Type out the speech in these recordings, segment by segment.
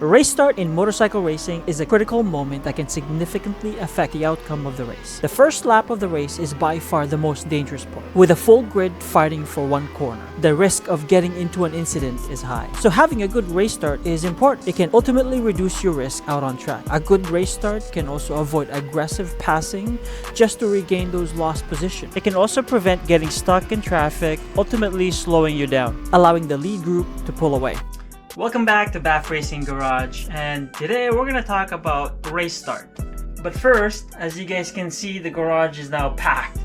A race start in motorcycle racing is a critical moment that can significantly affect the outcome of the race. The first lap of the race is by far the most dangerous part, with a full grid fighting for one corner. The risk of getting into an incident is high. So having a good race start is important. It can ultimately reduce your risk out on track. A good race start can also avoid aggressive passing just to regain those lost positions. It can also prevent getting stuck in traffic, ultimately slowing you down, allowing the lead group to pull away. Welcome back to Raels Garage, and today we're gonna talk about race start. But first, as you guys can see, the garage is now packed.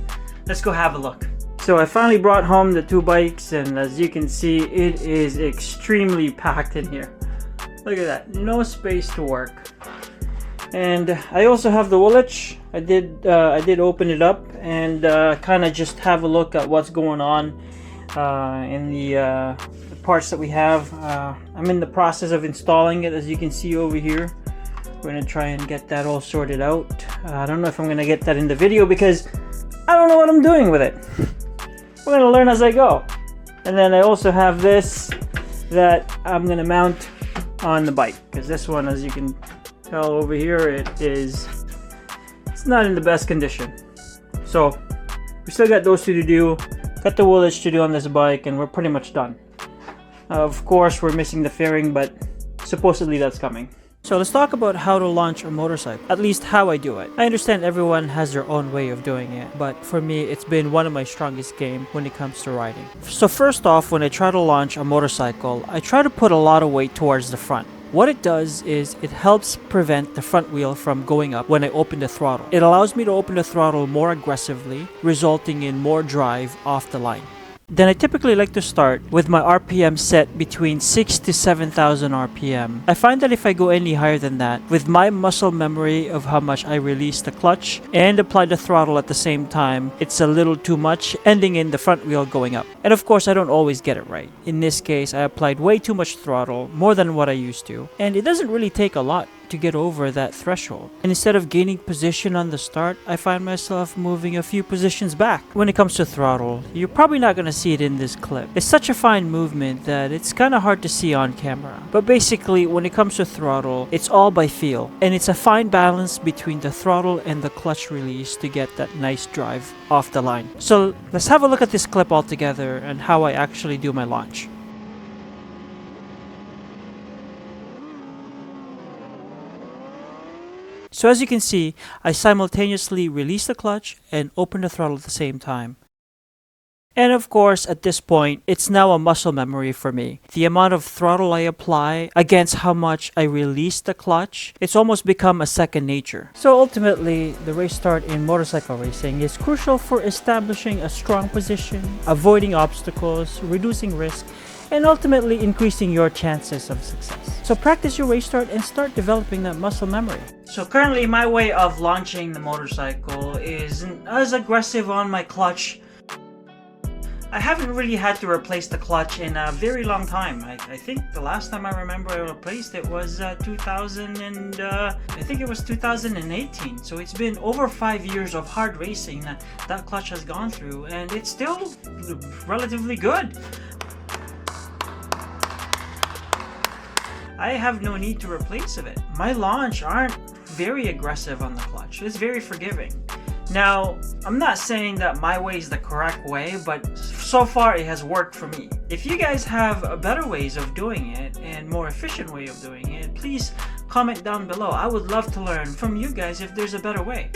Let's go have a look. So I finally brought home the two bikes, and as you can see, it is extremely packed in here. Look at that, no space to work. And I also have the Woolwich. I did open it up and kind of just have a look at what's going on in the parts that we have. I'm in the process of installing it, as you can see over here. We're gonna try and get that all sorted out. I don't know if I'm gonna get that in the video because I don't know what I'm doing with it. We're gonna learn as I go. And then I also have this that I'm gonna mount on the bike, because this one, as you can tell over here, it's not in the best condition. So we still got those two to do. Got the Woolwich to do on this bike, and we're pretty much done. Of course, we're missing the fairing, but supposedly that's coming. So let's talk about how to launch a motorcycle, at least how I do it. I understand everyone has their own way of doing it, but for me, it's been one of my strongest games when it comes to riding. So first off, when I try to launch a motorcycle, I try to put a lot of weight towards the front. What it does is it helps prevent the front wheel from going up when I open the throttle. It allows me to open the throttle more aggressively, resulting in more drive off the line. Then I typically like to start with my RPM set between 6 to 7,000 RPM. I find that if I go any higher than that, with my muscle memory of how much I release the clutch and apply the throttle at the same time, it's a little too much, ending in the front wheel going up. And of course, I don't always get it right. In this case, I applied way too much throttle, more than what I used to, and it doesn't really take a lot to get over that threshold. And instead of gaining position on the start, I find myself moving a few positions back. When it comes to throttle, you're probably not going to see it in this clip. It's such a fine movement that it's kind of hard to see on camera. But basically, when it comes to throttle, it's all by feel. And it's a fine balance between the throttle and the clutch release to get that nice drive off the line. So let's have a look at this clip all together and how I actually do my launch. So as you can see, I simultaneously release the clutch and open the throttle at the same time. And of course, at this point, it's now a muscle memory for me. The amount of throttle I apply against how much I release the clutch, it's almost become a second nature. So ultimately, the race start in motorcycle racing is crucial for establishing a strong position, avoiding obstacles, reducing risk, and ultimately increasing your chances of success. So practice your race start and start developing that muscle memory. So currently my way of launching the motorcycle isn't as aggressive on my clutch. I haven't really had to replace the clutch in a very long time. I think the last time I remember I replaced it was 2018. So it's been over 5 years of hard racing that clutch has gone through, and it's still relatively good. I have no need to replace it. My launch aren't very aggressive on the clutch. It's very forgiving. Now, I'm not saying that my way is the correct way, but so far it has worked for me. If you guys have better ways of doing it and more efficient way of doing it, please comment down below. I would love to learn from you guys if there's a better way.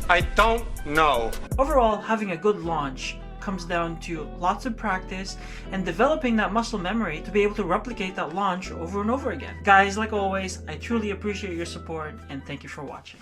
I don't know. Overall, having a good launch comes down to lots of practice and developing that muscle memory to be able to replicate that launch over and over again. Guys, like always, I truly appreciate your support and thank you for watching.